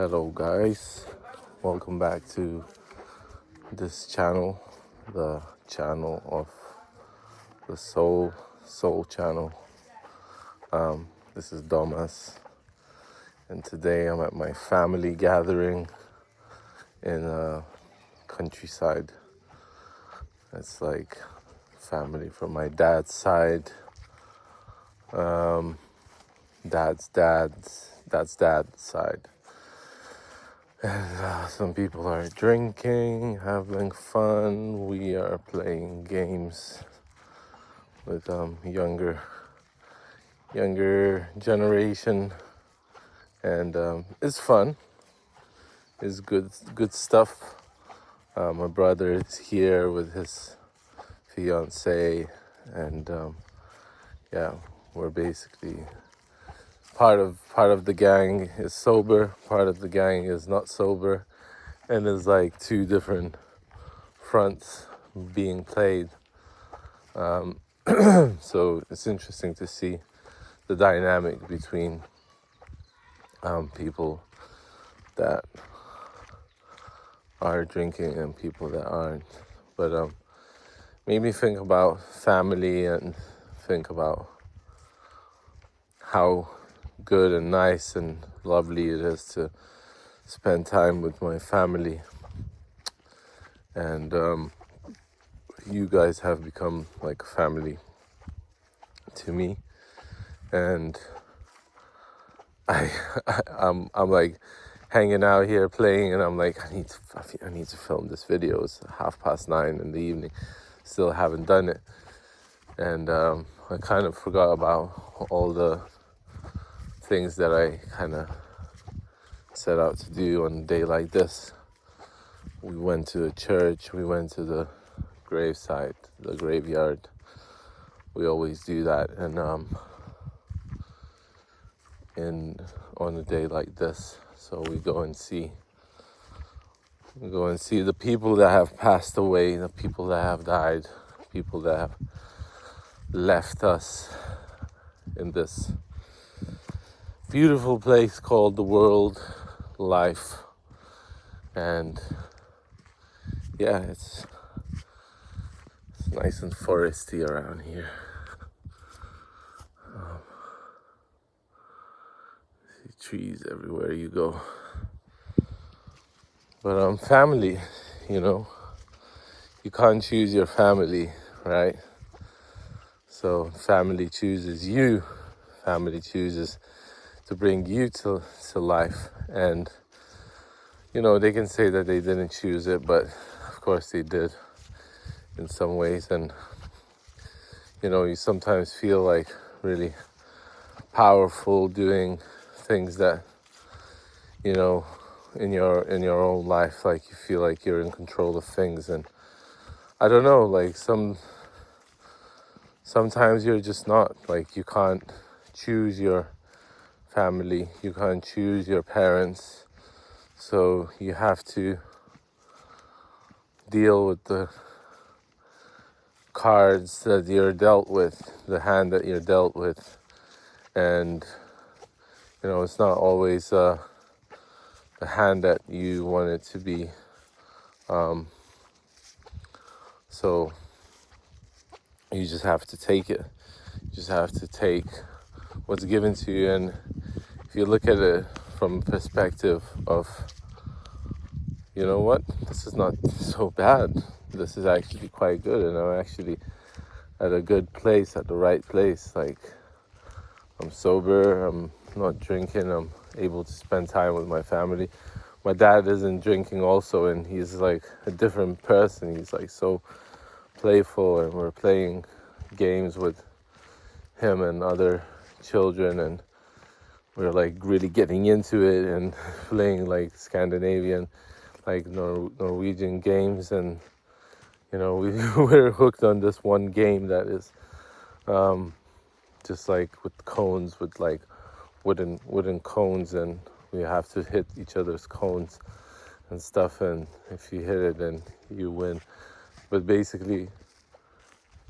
Hello guys, welcome back to this channel, the channel of the soul channel. This is Domas, and today I'm at my family gathering in a countryside. It's like family from my dad's side, dad's dad's side. And some people are drinking, having fun. We are playing games with younger generation, and it's fun. It's good stuff. My brother is here with his fiance, and yeah, we're basically part of the gang is sober, part of the gang is not sober, and there's like two different fronts being played. So it's interesting to see the dynamic between people that are drinking and people that aren't. But made me think about family and think about how good and nice and lovely it is to spend time with my family. And you guys have become like family to me. And I'm like hanging out here playing, and I'm like, I need to film this video. It's 9:30 in the evening, still haven't done it, and I kind of forgot about all the things that I kind of set out to do on a day like this. We went to a church, we went to the gravesite, the graveyard. We always do that, and on a day like this. So we go and see the people that have passed away, the people that have died, people that have left us in this beautiful place called the world, life. And yeah, it's nice and foresty around here. Trees everywhere you go. But family, you can't choose your family, right? So family chooses you. Family chooses to bring you to life. And they can say that they didn't choose it, but of course they did in some ways. And you sometimes feel like really powerful doing things that in your own life, like you feel like you're in control of things. And I don't know, like sometimes you're just not, like you can't choose your family, you can't choose your parents, so you have to deal with the cards that you're dealt with, the hand that you're dealt with. And it's not always the hand that you want it to be. So you just have to take it. You just have to take what's given to you. And if you look at it from a perspective of, this is not so bad. This is actually quite good. And I'm actually at a good place, at the right place. Like, I'm sober, I'm not drinking, I'm able to spend time with my family. My dad isn't drinking also, and he's like a different person. He's like so playful, and we're playing games with him and other children, and we're like really getting into it and playing like Scandinavian, like Norwegian games. And we're hooked on this one game that is just like with cones, with like wooden cones, and we have to hit each other's cones and stuff, and if you hit it then you win. But basically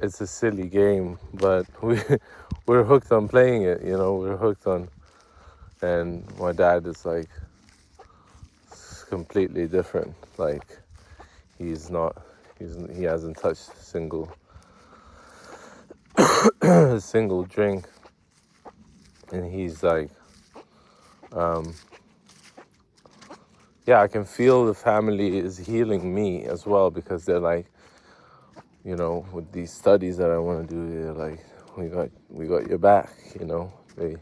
it's a silly game, but we're hooked on playing it, we're hooked on. And my dad is like completely different. Like he hasn't touched a single drink, and he's like, yeah, I can feel the family is healing me as well, because they're like, with these studies that I want to do, they're like, we got your back, they,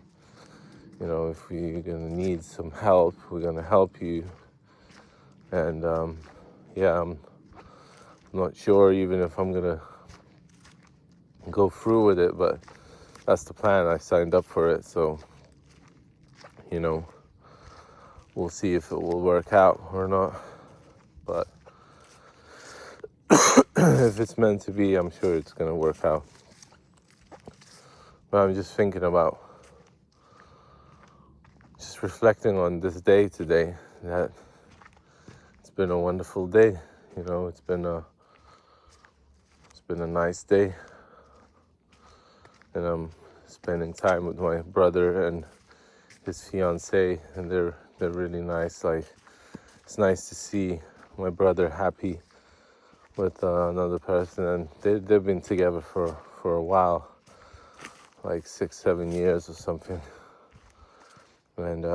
if we're gonna need some help, we're gonna help you. And yeah, I'm not sure even if I'm gonna go through with it, but that's the plan. I signed up for it, so we'll see if it will work out or not. But if it's meant to be, I'm sure it's gonna work out. But I'm just thinking about, just reflecting on this day today, that it's been a wonderful day. It's been a nice day, and I'm spending time with my brother and his fiance, and they're really nice. Like, it's nice to see my brother happy with another person, and they've been together for a while, like 6-7 years or something, and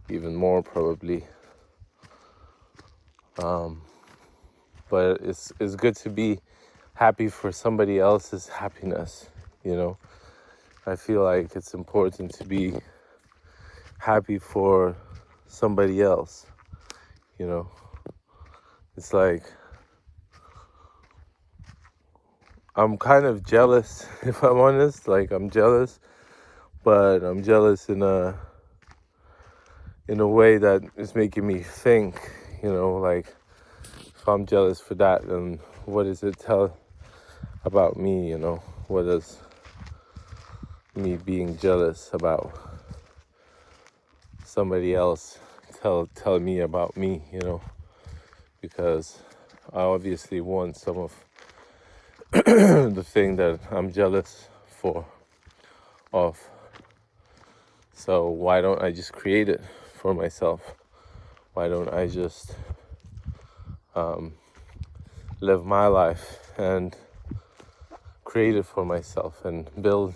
even more probably. But it's good to be happy for somebody else's happiness. I feel like it's important to be happy for somebody else. It's like, I'm kind of jealous, if I'm honest. Like, I'm jealous, but I'm jealous in a way that is making me think, like, if I'm jealous for that, then what does it tell about me? What does me being jealous about somebody else tell me about me? Because I obviously want some of the thing that I'm jealous of. So why don't I just create it for myself? Why don't I just live my life and create it for myself and build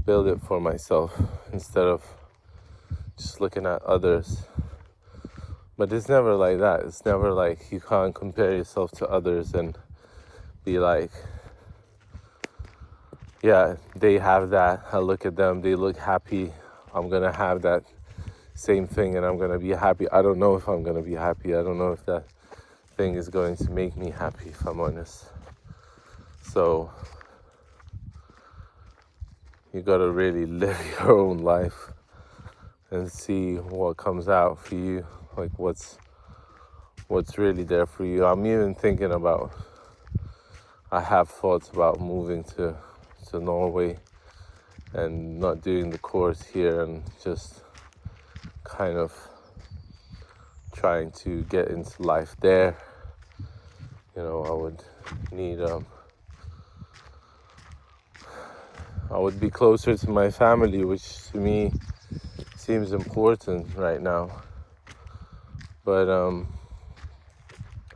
it for myself, instead of just looking at others. But it's never like that. It's never like you can't compare yourself to others and be like, yeah, they have that, I look at them, they look happy, I'm gonna have that same thing and I'm gonna be happy. I don't know if I'm gonna be happy. I don't know if that thing is going to make me happy, if I'm honest. So you gotta really live your own life and see what comes out for you, like what's really there for you. I'm even thinking about, I have thoughts about moving to Norway and not doing the course here, and just kind of trying to get into life there. I would need I would be closer to my family, which to me seems important right now. But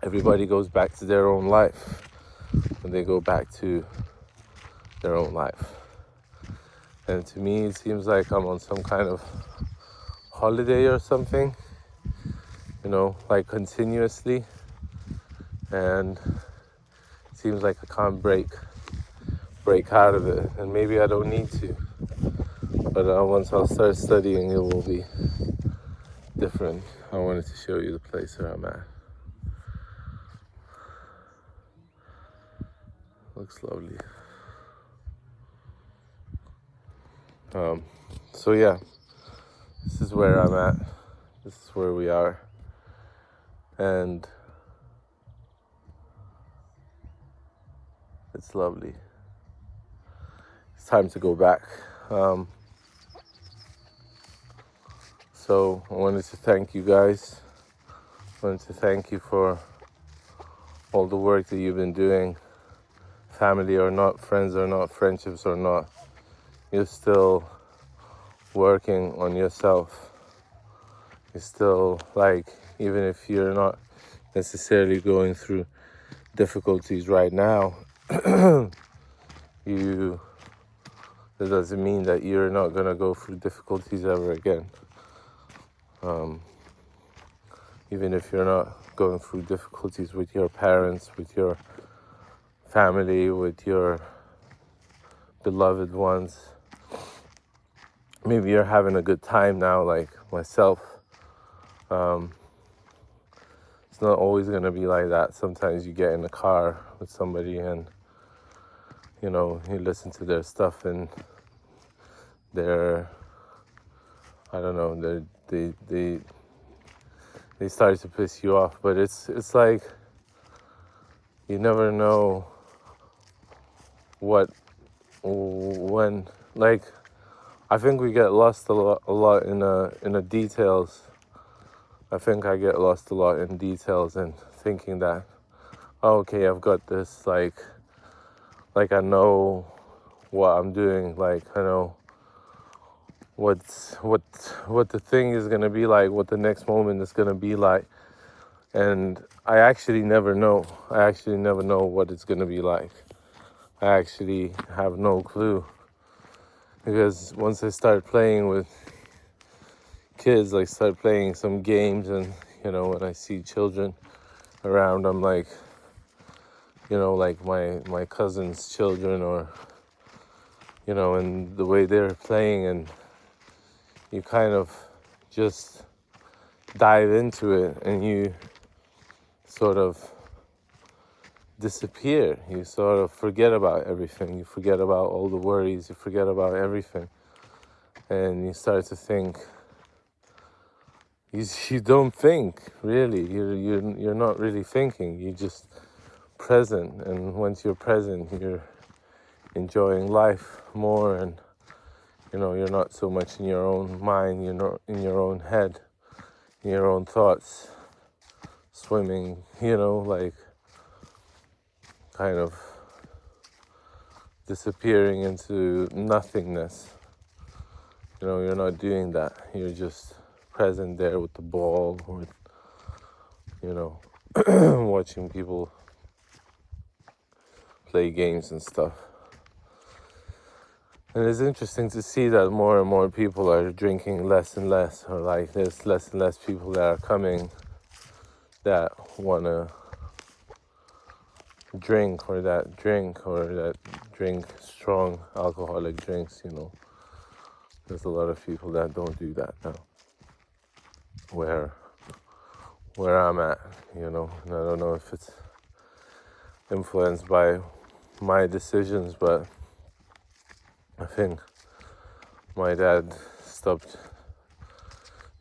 everybody goes back to their own life when they go back to their own life. And to me, it seems like I'm on some kind of holiday or something, like continuously. And it seems like I can't break out of it. And maybe I don't need to. But once I'll start studying, it will be different. I wanted to show you the place where I'm at. Looks lovely. So yeah, this is where I'm at. This is where we are. And it's lovely. It's time to go back. So I wanted to thank you guys. I wanted to thank you for all the work that you've been doing. Family or not, friends or not, friendships or not, you're still working on yourself. You're still like, even if you're not necessarily going through difficulties right now, you that doesn't mean that you're not gonna go through difficulties ever again. Even if you're not going through difficulties with your parents, with your family, with your beloved ones, maybe you're having a good time now, like myself. It's not always going to be like that. Sometimes you get in the car with somebody and, you know, you listen to their stuff and they're, I don't know, they start to piss you off. But it's like, you never know when, like, I think we get lost a lot in the details. I think I get lost a lot in details and thinking that, oh, okay, I've got this, like I know what I'm doing, like I know what the thing is gonna be like, what the next moment is gonna be like, and I actually never know. I actually never know what it's gonna be like. I actually have no clue, because once I start playing with kids, like start playing some games, and you know, when I see children around, I'm like, you know, like my cousin's children, or you know, and the way they're playing, and you kind of just dive into it and you sort of disappear. You sort of forget about everything. You forget about all the worries. You forget about everything, and you start to think. You don't think, really. You're not really thinking. You're just present, and once you're present, you're enjoying life more, and you know, you're not so much in your own mind. You're not in your own head, in your own thoughts, swimming, you know, like kind of disappearing into nothingness. You know, you're not doing that. You're just present there with the ball, or, you know, watching people play games and stuff. And it's interesting to see that more and more people are drinking less and less, or like there's less and less people that are coming that want to drink, or that drink strong alcoholic drinks, you know. There's a lot of people that don't do that now, where I'm at, you know. And I don't know if it's influenced by my decisions, but I think my dad stopped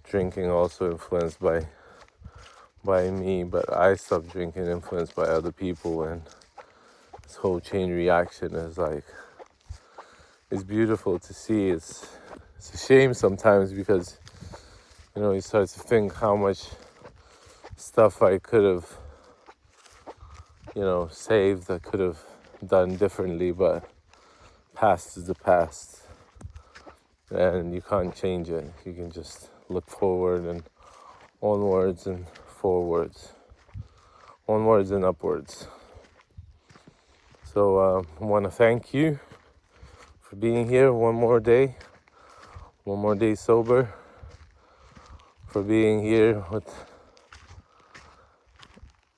drinking, also influenced by me, but I stopped drinking, influenced by other people, and this whole chain reaction is like, it's beautiful to see. It's a shame sometimes, because, you know, you start to think how much stuff I could have, you know, saved, I could have done differently, but past is the past, and you can't change it. You can just look forward and onwards and forwards, onwards and upwards. So I want to thank you for being here one more day sober, for being here with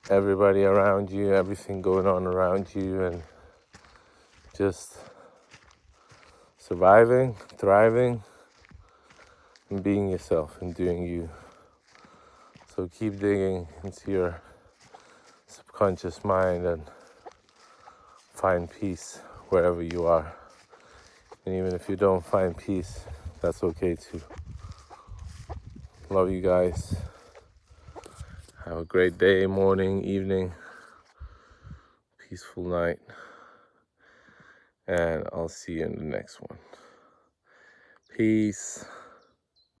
everybody around you, everything going on around you, and just surviving, thriving, and being yourself and doing you. So keep digging into your subconscious mind and find peace wherever you are. And even if you don't find peace, that's okay too. Love you guys. Have a great day, morning, evening, peaceful night. And I'll see you in the next one. Peace.